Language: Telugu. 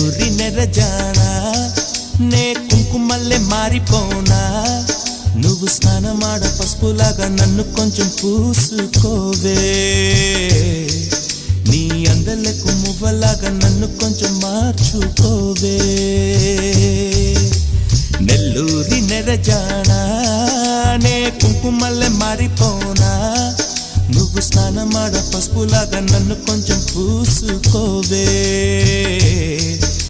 నెల్లూరి నెరజానా నే కుంకుమల్లే మారిపోనా నువ్వు స్నానమాడ పసుపులాగా నన్ను కొంచెం పూసుకోవే నీ అందలకు మువ్వలాగా నన్ను కొంచెం మార్చుకోవే నెల్లూరి నెరజానా నే కుంకుమల్లే మారిపోనా నువ్వు స్నానమాడ పసుపులాగా నన్ను కొంచెం పూసుకోవే